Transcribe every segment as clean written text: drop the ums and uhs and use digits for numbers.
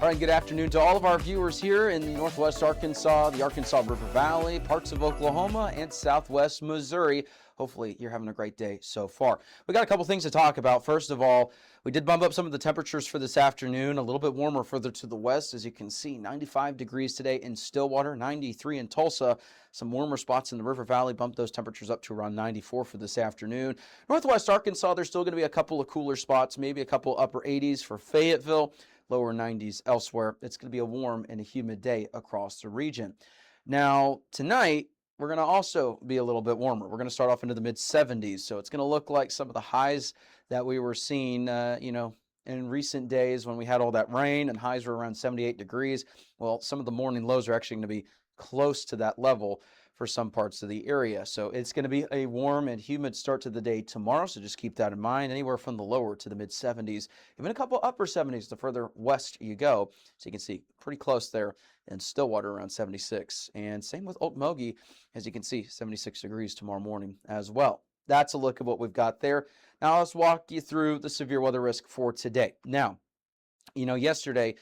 All right, good afternoon to all of our viewers here in Northwest Arkansas, the Arkansas River Valley, parts of Oklahoma, and Southwest Missouri. Hopefully you're having a great day so far. We got a couple things to talk about. First of all, we did bump up some of the temperatures for this afternoon, a little bit warmer further to the west. As you can see, 95 degrees today in Stillwater, 93 in Tulsa. Some warmer spots in the River Valley bumped those temperatures up to around 94 for this afternoon. Northwest Arkansas, there's still going to be a couple of cooler spots, maybe a couple upper 80s for Fayetteville. Lower 90s elsewhere. It's going to be a warm and a humid day across the region. Now, tonight, we're going to also be a little bit warmer. We're going to start off into the mid-70s, so it's going to look like some of the highs that we were seeing, in recent days when we had all that rain and highs were around 78 degrees. Well, some of the morning lows are actually going to be close to that level for some parts of the area. So it's going to be a warm and humid start to the day tomorrow, so just keep that in mind. Anywhere from the lower to the mid-70s, even a couple upper 70s the further west you go. So you can see pretty close there in Stillwater around 76. And same with Okmulgee, as you can see, 76 degrees tomorrow morning as well. That's a look at what we've got there. Now let's walk you through the severe weather risk for today. Now, yesterday,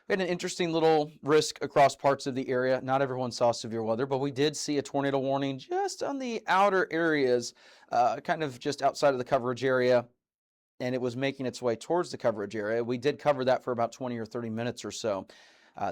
we had an interesting little risk across parts of the area. Not everyone saw severe weather, but we did see a tornado warning just on the outer areas, kind of just outside of the coverage area, and it was making its way towards the coverage area. We did cover that for about 20 or 30 minutes or so.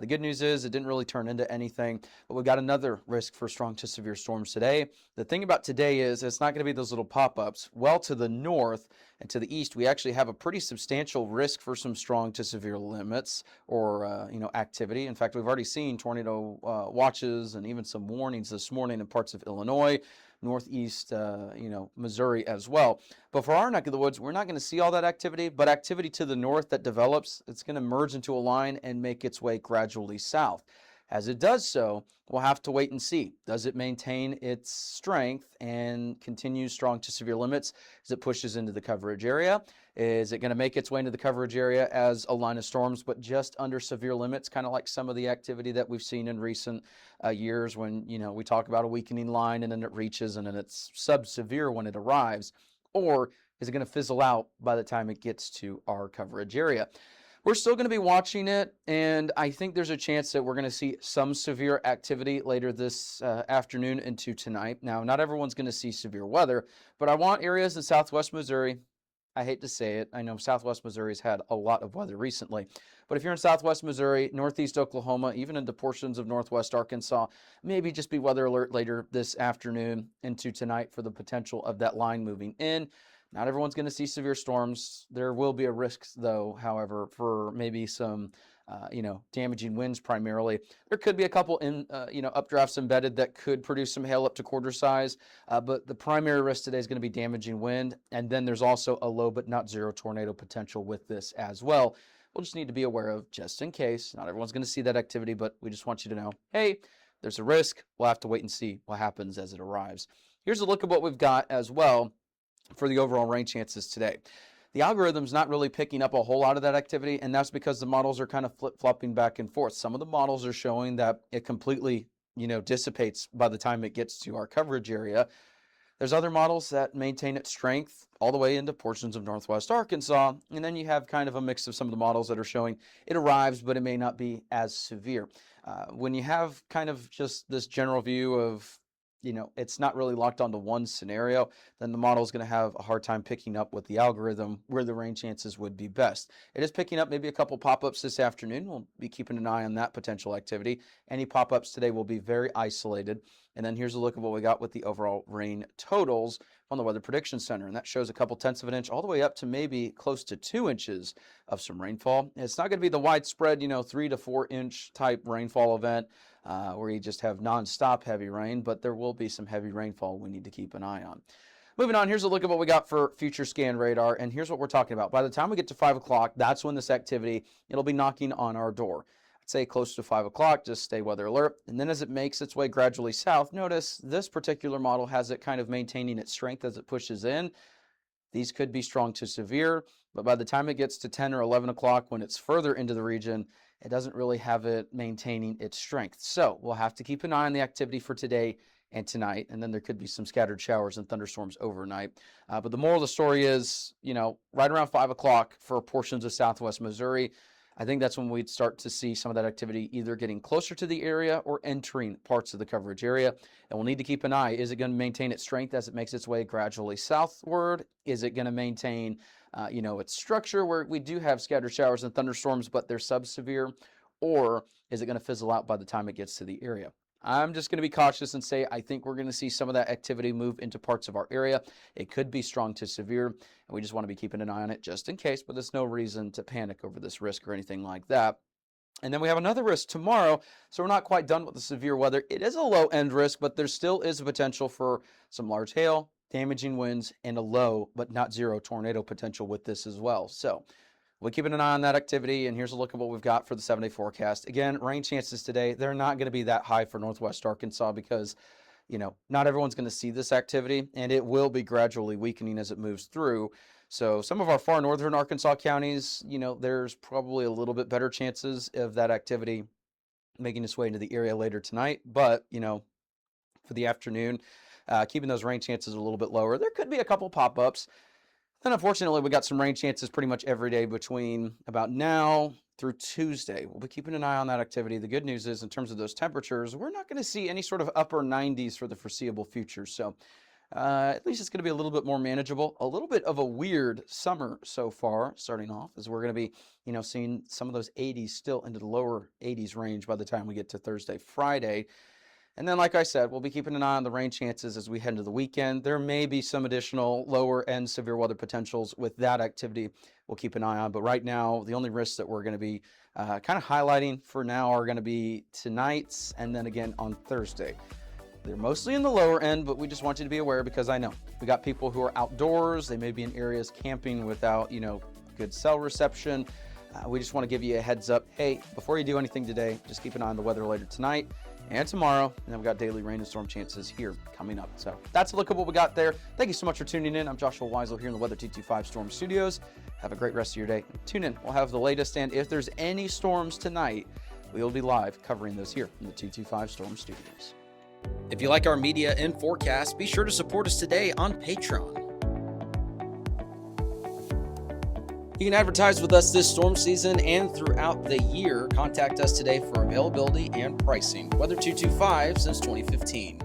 The good news is it didn't really turn into anything, but we got another risk for strong to severe storms today. The thing about today is it's not going to be those little pop-ups. Well, to the north and to the east, we actually have a pretty substantial risk for some strong to severe limits or, activity. In fact, we've already seen tornado watches and even some warnings this morning in parts of Illinois, northeast, Missouri as well. But for our neck of the woods, we're not going to see all that activity, but activity to the north that develops, it's going to merge into a line and make its way gradually south. As it does so, we'll have to wait and see. Does it maintain its strength and continue strong to severe limits as it pushes into the coverage area? Is it going to make its way into the coverage area as a line of storms, but just under severe limits, kind of like some of the activity that we've seen in recent years when, we talk about a weakening line and then it reaches and then it's sub-severe when it arrives? Or is it going to fizzle out by the time it gets to our coverage area? We're still going to be watching it, and I think there's a chance that we're going to see some severe activity later this afternoon into tonight. Now, not everyone's going to see severe weather, but I want areas in southwest Missouri. I hate to say it. I know southwest Missouri's had a lot of weather recently, but if you're in southwest Missouri, northeast Oklahoma, even into portions of northwest Arkansas, maybe just be weather alert later this afternoon into tonight for the potential of that line moving in. Not everyone's going to see severe storms. There will be a risk, though, however, for maybe some, damaging winds primarily. There could be a couple updrafts embedded that could produce some hail up to quarter size. But the primary risk today is going to be damaging wind. And then there's also a low but not zero tornado potential with this as well. We'll just need to be aware of just in case. Not everyone's going to see that activity, but we just want you to know, hey, there's a risk. We'll have to wait and see what happens as it arrives. Here's a look at what we've got as well for the overall rain chances today. The algorithm's not really picking up a whole lot of that activity, and that's because the models are kind of flip-flopping back and forth. Some of the models are showing that it completely, dissipates by the time it gets to our coverage area. There's other models that maintain its strength all the way into portions of northwest Arkansas, and then you have kind of a mix of some of the models that are showing it arrives, but it may not be as severe. When you have kind of just this general view of it's not really locked onto one scenario, then the model is going to have a hard time picking up with the algorithm where the rain chances would be best. It is picking up maybe a couple pop-ups this afternoon. We'll be keeping an eye on that potential activity. Any pop-ups today will be very isolated. And then here's a look at what we got with the overall rain totals on the Weather Prediction Center. And that shows a couple tenths of an inch all the way up to maybe close to 2 inches of some rainfall. And it's not going to be the widespread, 3 to 4 inch type rainfall event where you just have nonstop heavy rain, but there will be some heavy rainfall we need to keep an eye on. Moving on, here's a look at what we got for future scan radar, and here's what we're talking about. By the time we get to 5 o'clock, that's when this activity, it'll be knocking on our door. I'd say close to 5 o'clock, just stay weather alert. And then as it makes its way gradually south, notice this particular model has it kind of maintaining its strength as it pushes in. These could be strong to severe, but by the time it gets to 10 or 11 o'clock, when it's further into the region, it doesn't really have it maintaining its strength. So we'll have to keep an eye on the activity for today and tonight, and then there could be some scattered showers and thunderstorms overnight. But the moral of the story is, right around 5 o'clock for portions of southwest Missouri, I think that's when we'd start to see some of that activity either getting closer to the area or entering parts of the coverage area. And we'll need to keep an eye. Is it going to maintain its strength as it makes its way gradually southward? Is it going to maintain, its structure where we do have scattered showers and thunderstorms, but they're sub-severe? Or is it going to fizzle out by the time it gets to the area? I'm just going to be cautious and say I think we're going to see some of that activity move into parts of our area. It could be strong to severe, and we just want to be keeping an eye on it just in case, but there's no reason to panic over this risk or anything like that. And then we have another risk tomorrow, so we're not quite done with the severe weather. It is a low-end risk, but there still is a potential for some large hail, damaging winds, and a low but not zero tornado potential with this as well. So we're keeping an eye on that activity, and here's a look at what we've got for the 7-day forecast. Again, rain chances today, they're not going to be that high for northwest Arkansas because, not everyone's going to see this activity, and it will be gradually weakening as it moves through. So some of our far northern Arkansas counties, there's probably a little bit better chances of that activity making its way into the area later tonight. But, for the afternoon, keeping those rain chances a little bit lower. There could be a couple pop-ups. Then, unfortunately, we got some rain chances pretty much every day between about now through Tuesday. We'll be keeping an eye on that activity. The good news is, in terms of those temperatures, we're not going to see any sort of upper 90s for the foreseeable future. So at least it's going to be a little bit more manageable. A little bit of a weird summer so far, starting off, as we're going to be, seeing some of those 80s still into the lower 80s range by the time we get to Thursday, Friday. And then, like I said, we'll be keeping an eye on the rain chances as we head into the weekend. There may be some additional lower end severe weather potentials with that activity we'll keep an eye on. But right now, the only risks that we're going to be kind of highlighting for now are going to be tonight's and then again on Thursday. They're mostly in the lower end, but we just want you to be aware because I know we got people who are outdoors. They may be in areas camping without, good cell reception. We just want to give you a heads up. Hey, before you do anything today, just keep an eye on the weather later tonight and tomorrow. And then we've got daily rain and storm chances here coming up. So that's a look at what we got there. Thank you so much for tuning in. I'm Joshua Weisel here in the Weather 225 Storm Studios. Have a great rest of your day. Tune in. We'll have the latest. And if there's any storms tonight, we will be live covering those here in the 225 Storm Studios. If you like our media and forecast, be sure to support us today on Patreon. You can advertise with us this storm season and throughout the year. Contact us today for availability and pricing. Weather 225 since 2015.